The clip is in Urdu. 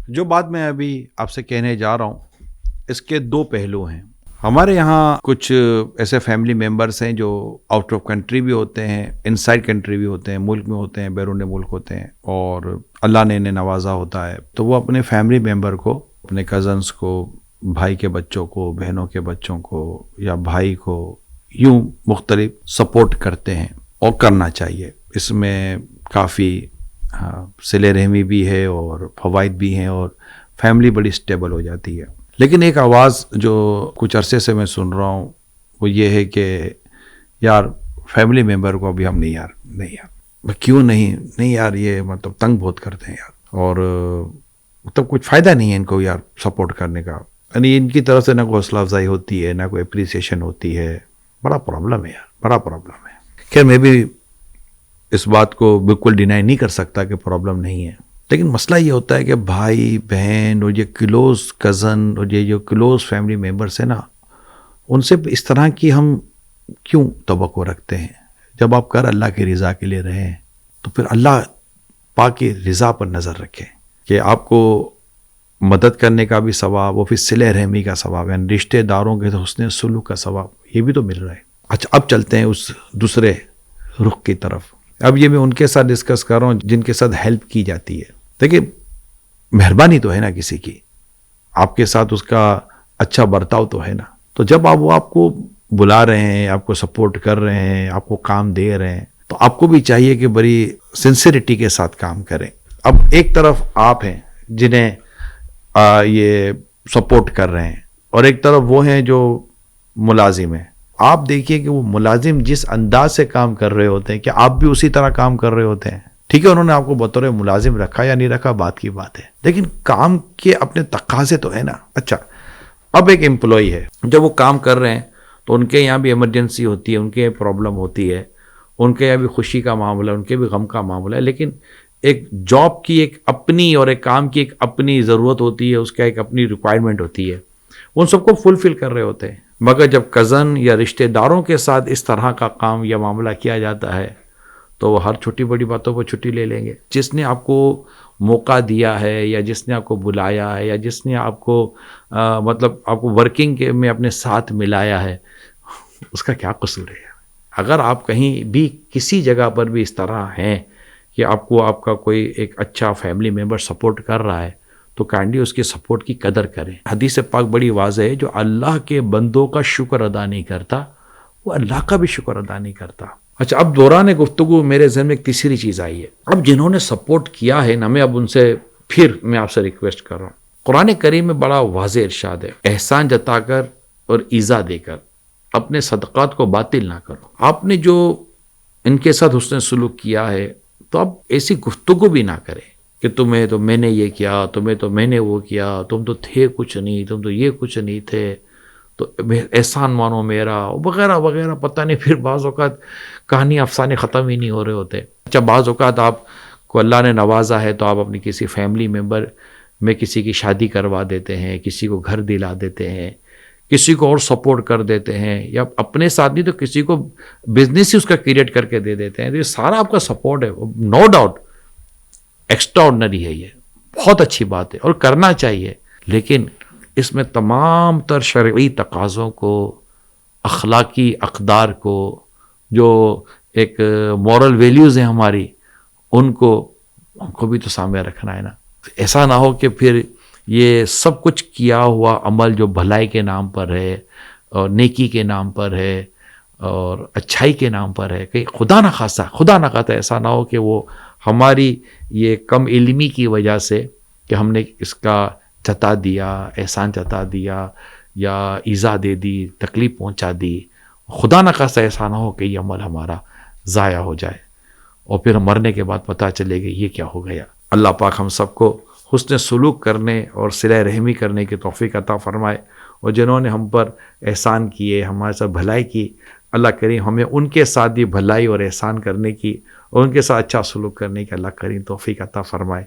جو بات میں ابھی آپ سے کہنے جا رہا ہوں اس کے دو پہلو ہیں. ہمارے یہاں کچھ ایسے فیملی ممبرس ہیں جو آؤٹ آف کنٹری بھی ہوتے ہیں، ان سائڈ کنٹری بھی ہوتے ہیں، ملک میں ہوتے ہیں، بیرون ملک ہوتے ہیں، اور اللہ نے انہیں نوازا ہوتا ہے تو وہ اپنے فیملی ممبر کو، اپنے کزنس کو، بھائی کے بچوں کو، بہنوں کے بچوں کو یا بھائی کو یوں مختلف سپورٹ کرتے ہیں، اور کرنا چاہیے. اس میں کافی صلہ رحمی بھی ہے اور فوائد بھی ہیں، اور فیملی بڑی سٹیبل ہو جاتی ہے. لیکن ایک آواز جو کچھ عرصے سے میں سن رہا ہوں وہ یہ ہے کہ یار فیملی ممبر کو ابھی ہم نہیں کیوں نہیں یار، یہ مطلب تنگ بہت کرتے ہیں یار، اور مطلب کچھ فائدہ نہیں ہے ان کو یار سپورٹ کرنے کا. یعنی ان کی طرف سے نہ کوئی حوصلہ افزائی ہوتی ہے، نہ کوئی اپریسیشن ہوتی ہے. بڑا پرابلم ہے یار، بڑا پرابلم ہے. خیر میں بھی اس بات کو بالکل ڈینائی نہیں کر سکتا کہ پرابلم نہیں ہے، لیکن مسئلہ یہ ہوتا ہے کہ بھائی بہن اور یہ کلوز کزن اور یہ جو کلوز فیملی ممبرس ہیں نا، ان سے اس طرح کی ہم کیوں توقع رکھتے ہیں؟ جب آپ کر اللہ کی رضا کے لیے رہیں تو پھر اللہ پاک کی رضا پر نظر رکھیں کہ آپ کو مدد کرنے کا بھی ثواب، وہ پھر صلہ رحمی کا ثواب، یعنی رشتہ داروں کے حسن سلوک کا ثواب، یہ بھی تو مل رہا ہے. اچھا اب چلتے ہیں اس دوسرے رخ کی طرف. اب یہ میں ان کے ساتھ ڈسکس کر رہا ہوں جن کے ساتھ ہیلپ کی جاتی ہے. دیکھیں مہربانی تو ہے نا کسی کی، آپ کے ساتھ اس کا اچھا برتاؤ تو ہے نا. تو جب وہ آپ کو بلا رہے ہیں، آپ کو سپورٹ کر رہے ہیں، آپ کو کام دے رہے ہیں، تو آپ کو بھی چاہیے کہ بڑی سنسیریٹی کے ساتھ کام کریں. اب ایک طرف آپ ہیں جنہیں یہ سپورٹ کر رہے ہیں، اور ایک طرف وہ ہیں جو ملازم ہیں. آپ دیکھیے کہ وہ ملازم جس انداز سے کام کر رہے ہوتے ہیں کہ آپ بھی اسی طرح کام کر رہے ہوتے ہیں. ٹھیک ہے انہوں نے آپ کو بطور ملازم رکھا یا نہیں رکھا بات کی بات ہے، لیکن کام کے اپنے تقاضے تو ہے نا. اچھا اب ایک امپلائی ہے، جب وہ کام کر رہے ہیں تو ان کے یہاں بھی ایمرجنسی ہوتی ہے، ان کے یہاں پرابلم ہوتی ہے، ان کے یہاں بھی خوشی کا معاملہ ہے، ان کے بھی غم کا معاملہ ہے. لیکن ایک جاب کی ایک اپنی اور ایک کام کی ایک اپنی ضرورت ہوتی ہے، اس کا ایک اپنی ریکوائرمنٹ ہوتی ہے، ان سب کو فلفل کر رہے ہوتے ہیں. مگر جب کزن یا رشتہ داروں کے ساتھ اس طرح کا کام یا معاملہ کیا جاتا ہے تو وہ ہر چھوٹی بڑی باتوں پر چھٹی لے لیں گے. جس نے آپ کو موقع دیا ہے یا جس نے آپ کو بلایا ہے یا جس نے آپ کو مطلب آپ کو ورکنگ میں اپنے ساتھ ملایا ہے، اس کا کیا قصور ہے؟ اگر آپ کہیں بھی کسی جگہ پر بھی اس طرح ہیں کہ آپ کو آپ کا کوئی ایک اچھا فیملی ممبر سپورٹ کر رہا ہے تو کائنڈلی اس کے سپورٹ کی قدر کریں. حدیث پاک بڑی واضح ہے، جو اللہ کے بندوں کا شکر ادا نہیں کرتا وہ اللہ کا بھی شکر ادا نہیں کرتا. اچھا اب دوران گفتگو میرے ذہن میں ایک تیسری چیز آئی ہے. اب جنہوں نے سپورٹ کیا ہے نا، میں اب ان سے میں آپ سے ریکویسٹ کر رہا ہوں. قرآن کریم میں بڑا واضح ارشاد ہے، احسان جتا کر اور ایذا دے کر اپنے صدقات کو باطل نہ کرو. آپ نے جو ان کے ساتھ حسن سلوک کیا ہے تو اب ایسی گفتگو بھی نہ کریں کہ تمہیں تو میں نے یہ کیا، تمہیں تو میں نے وہ کیا، تم تو تھے کچھ نہیں، تم تو یہ کچھ نہیں تھے، تو احسان مانو میرا وغیرہ وغیرہ. پتہ نہیں پھر بعض اوقات کہانی افسانے ختم ہی نہیں ہو رہے ہوتے. اچھا بعض اوقات آپ کو اللہ نے نوازا ہے تو آپ اپنی کسی فیملی ممبر میں کسی کی شادی کروا دیتے ہیں، کسی کو گھر دلا دیتے ہیں، کسی کو اور سپورٹ کر دیتے ہیں، یا اپنے ساتھ نہیں تو کسی کو بزنس ہی اس کا کریٹ کر کے دے دیتے ہیں. تو یہ سارا آپ کا سپورٹ ہے، نو ڈاؤٹ ایکسٹرا آرڈنری ہے، یہ بہت اچھی بات ہے اور کرنا چاہیے. لیکن اس میں تمام تر شرعی تقاضوں کو، اخلاقی اقدار کو، جو ایک مورل ویلیوز ہیں ہماری، ان کو بھی تو سامنے رکھنا ہے نا. ایسا نہ ہو کہ پھر یہ سب کچھ کیا ہوا عمل جو بھلائی کے نام پر ہے اور نیکی کے نام پر ہے اور اچھائی کے نام پر ہے، کہ خدا نہ خواستہ ایسا نہ ہو کہ وہ ہماری یہ کم علمی کی وجہ سے کہ ہم نے اس کا جتا دیا، احسان جتا دیا یا ایذا دے دی، تکلیف پہنچا دی، خدا نہ خواستہ ایسا نہ ہو کہ یہ عمل ہمارا ضائع ہو جائے اور پھر مرنے کے بعد پتہ چلے گا یہ کیا ہو گیا. اللہ پاک ہم سب کو حسن سلوک کرنے اور صلہ رحمی کرنے کی توفیق عطا فرمائے، اور جنہوں نے ہم پر احسان کیے، ہمارے ساتھ بھلائی کی، اللہ کریم ہمیں ان کے ساتھ بھی بھلائی اور احسان کرنے کی اور ان کے ساتھ اچھا سلوک کرنے کی اللہ کریم توفیق عطا فرمائے.